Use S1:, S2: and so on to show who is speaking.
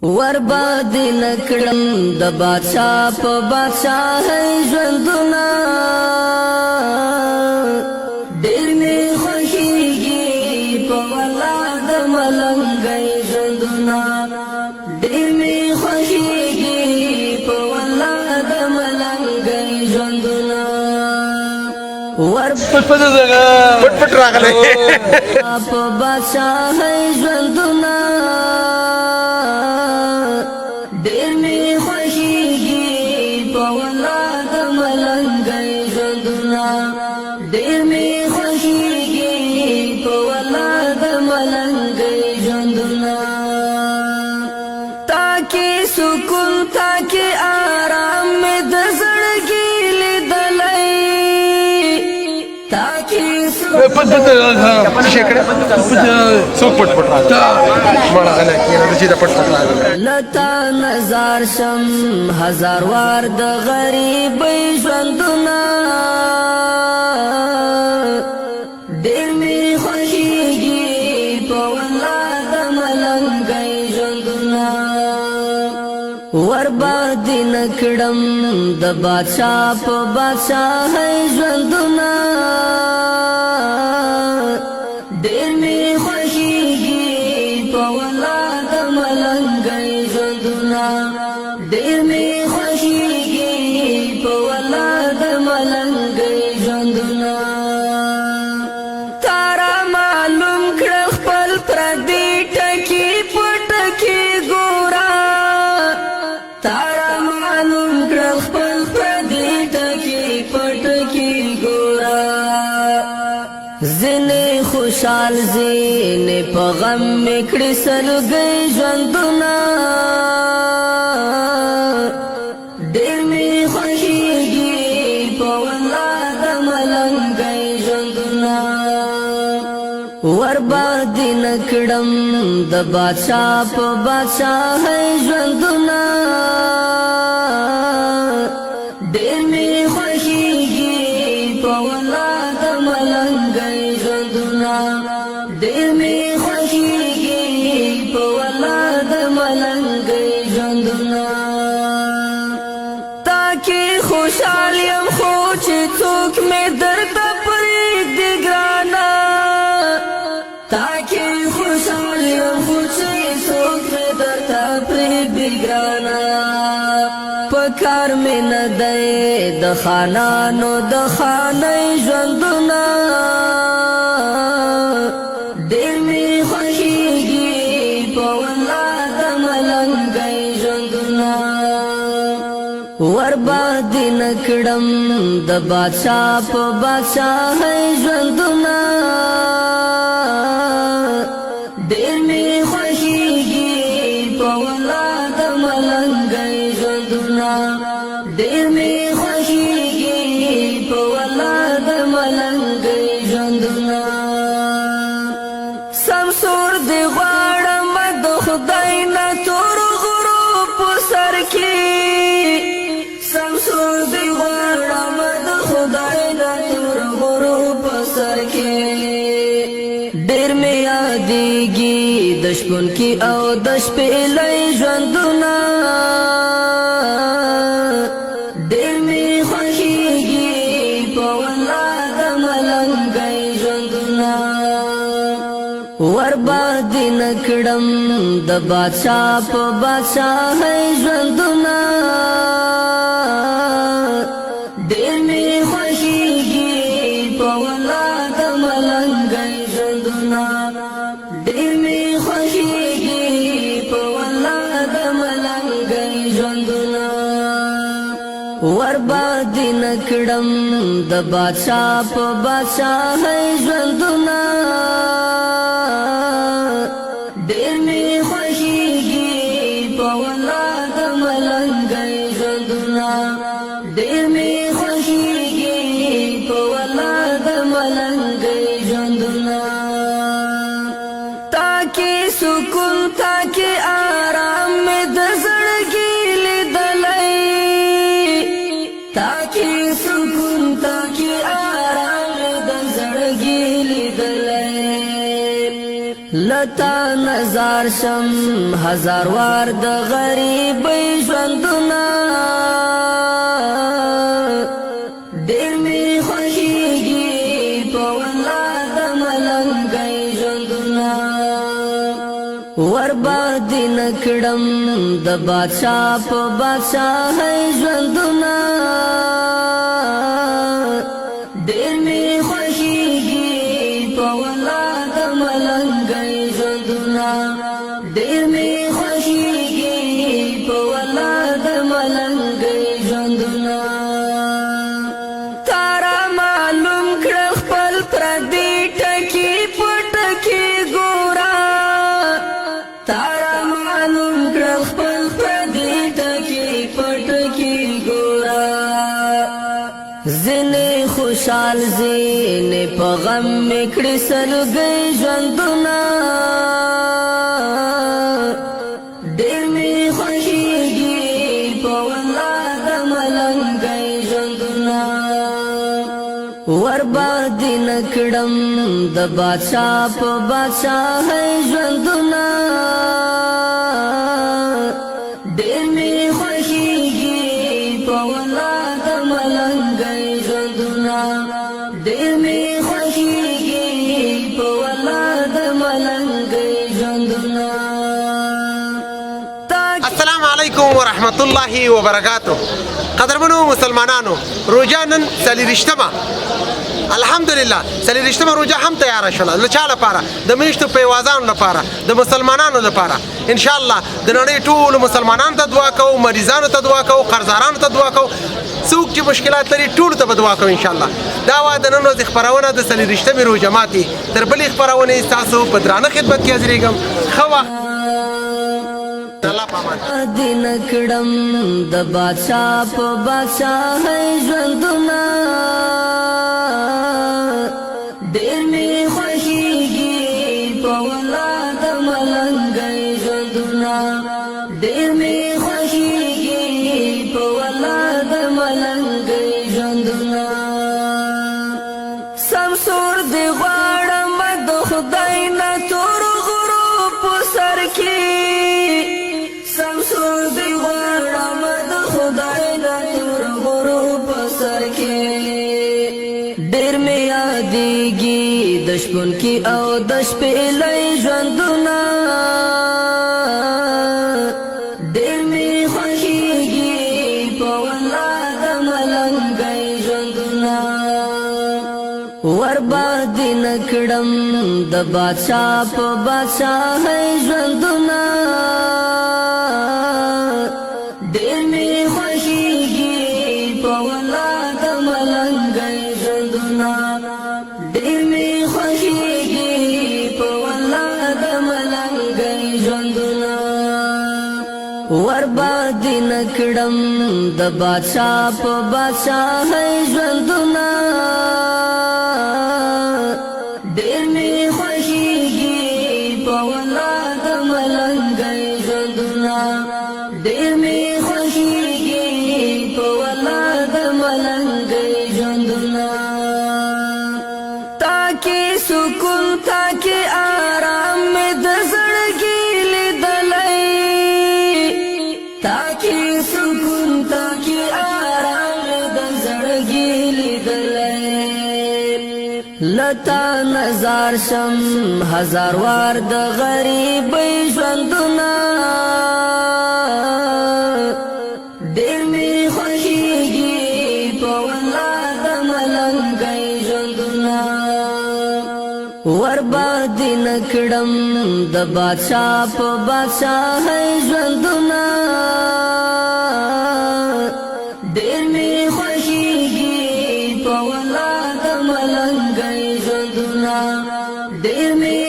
S1: ورباد نکړم د بادشاہ په بادشاہي ژوندونه ډېر مې خوښيږي په ولا د ملنګي ژوندونه ډېر مې خوښيږي په ولا د ملنګي ژوندونه
S2: پټ راغله
S1: په بادشاہي ژوندونه ډېر مې خوښيږي په ولا د ملنګي ژوندونه ډېر مې خوښيږي په ولا د ملنګي ژوندونه تاکي سکون تاکي آرام مې د زړګي لیدلای تاکي
S2: پټ شکړه سو پټ راغله مړه کینه چې د پټ راغله
S1: لتا نظر شم هزار وار د غریب ژوندونه ډېر مې خوښيږي په ولا د ملنګي ژوندونه ورباد نکړم د بادشاہ په بادشاہي ژوندونه ډېر مې خوښيږي په ولا د ملنګي ژوندونه ډېر مې خوښيږي په ولا د ملنګي ژوندونه تارا معلوم کړ خپل پردي ټکی پټکی ګورا تارا معلوم کړ خپل پردي ټکی پټکی ګورا زنه خوشحال زینه په غم میکړې سلګي ژوندونه ډېر مې خوښيږي په ولا د ملنګي ژوندونه ورباد نکړم د بادشاہ په بادشاہي ژوندونه ډېر مې خوښيږي په ولا د ملنګي ژوندونه ډېر مې خوښيږي په ولا د ملنګي ژوندونه تاکي خوشحال یم خو چې څوک مې درته پرېږدي ګرانه تاکي خوشحال یم خو چې څوک مې درته پرېږدي ګرانه پکار مې نه دی د خانانو د خانۍ ژوندونه ډېر مې خوښيږي په ولا د ملنګي ژوندونه ورباد نکړم د بادشاہ په بادشاہي ژوندونه ډېر مې خوښيږي په ولا د ملنګي ژوندونه ډېر مې خوښيږي په ولا د ملنګي ژوندونه سمسور دی غواړم د خدای نه تور غروب په سر کې سمسور دی غواړم د خدای نه تور غروب په سر کې ډېر مې یادېږي د شپون کې او د شپې لۍ ژوندونه ډېر مې خوښيږي په ولا د ملنګي ژوندونه ورباد نکړم د بادشاہ په بادشاہي ژوندونه ډېر مې خوښيږي په ولا د ملنګي ژوندونه ډېر مې خوښيږي په ولا د ملنګي ژوندونه ورباد نکړم د بادشاہ په بادشاہي ژوندونه ډېر مې خوښيږي په ولا د ملنګي ژوندونه ډېر مې خوښيږي په ولا د ملنګي ژوندونه تاکي سکون تاکي آرام مې د زړګي لیدلای تاکي سکون تاکي آرام مې د زړګي لیدلای لتا نظر شم هزار وار د غریبۍ ژوندونه ډېر مې خوښېږي په والله د ملنګۍ ژوندونه ورباندې نه کړم د بادشاه په بادشاهۍ ژوندونه ډېر مې خوښېږي په والله د ملنګۍ ژوندونه ډېر مې خوښېږي په والله د ملنګۍ ژوندونه تارا معلوم کړه خپل پردي ټکي په ټکي ګوره تارا معلوم کړه خپل پردي ټکي په ټکي ګوره زنه خوشحال زنه په غم میکړې سلګۍ ژوندونه ډېر مې خوښېږي په والله د ملنګۍ ژوندونه ورباندې نه کړم د بادشاه په بادشاهۍ ژوندونه ډېر مې خوښېږي په والله د ملنګۍ ژوندونه ډېر مې خوښېږي په والله د ملنګۍ ژوندونه
S3: السلام علیکم ورحمت الله وبرکاتہ. قدرمنو مسلمانانو، روژه نن څلېرویشتمه الحمدلله څلېرویشتمه روژه هم تیاره شوله. له چا لپاره؟ د میشتو پیوازانو لپاره، د مسلمانانو لپاره. انشاءالله د نړۍ ټولو مسلمانانو ته دعا کوو، مریضانو ته دعا کوو، قرضدارانو ته دعا کوو، څوک چې مشکلات لري ټولو ته به دعا کوو انشاءالله. دا وه د نن ورځې خپرونه د څلېرویشتمې روژه ماتې. تر بلې خپرونې ستاسو په درانه خدمت کې حاضرېږم. ښه وخت.
S1: دې نه کړم د بادشاه په بادشاهۍ ژوندونه ډېر مې خوښېږي په والله د ملنګۍ ژوندونه ډېر مې خوښېږي په والله د ملنګۍ ژوندونه سمسور دې غواړم د خدای نه تور غرو په سر کې سمسور دی غواړم د خدای نه تور غرو په سر کې ډېر مې یادېږي د شپون کې او د شپېلۍ ژوندونه ډېر مې خوښېږي په والله د ملنګۍ ژوندونه ورباندې نه کړم د بادشاه په بادشاهۍ ژوندونه ډېر مې خوښېږي په والله د ملنګۍ ژوندونه ډېر مې خوښېږي په والله د ملنګۍ ژوندونه ورباندې نه کړم د بادشاه په بادشاهۍ ژوندونه ډېر مې خوښېږي په والله د ملنګۍ ژوندونه ډېر مې خوښېږي په والله د ملنګۍ ژوندونه تاکي سکون تاکي آرام مې د زړګي لیدلی تاکي سکون تاکي آرام مې د زړګي لیدلی لتا نظر شم هزار وار د غریبۍ ژوندونه ډېر مې خوښېږي په والله د ملنګۍ ژوندونه ورباندې نه کړم د بادشاه په بادشاهۍ ژوندونه ډېر مې خوښېږي په والله د ملنګۍ ژوندونه ډېر مې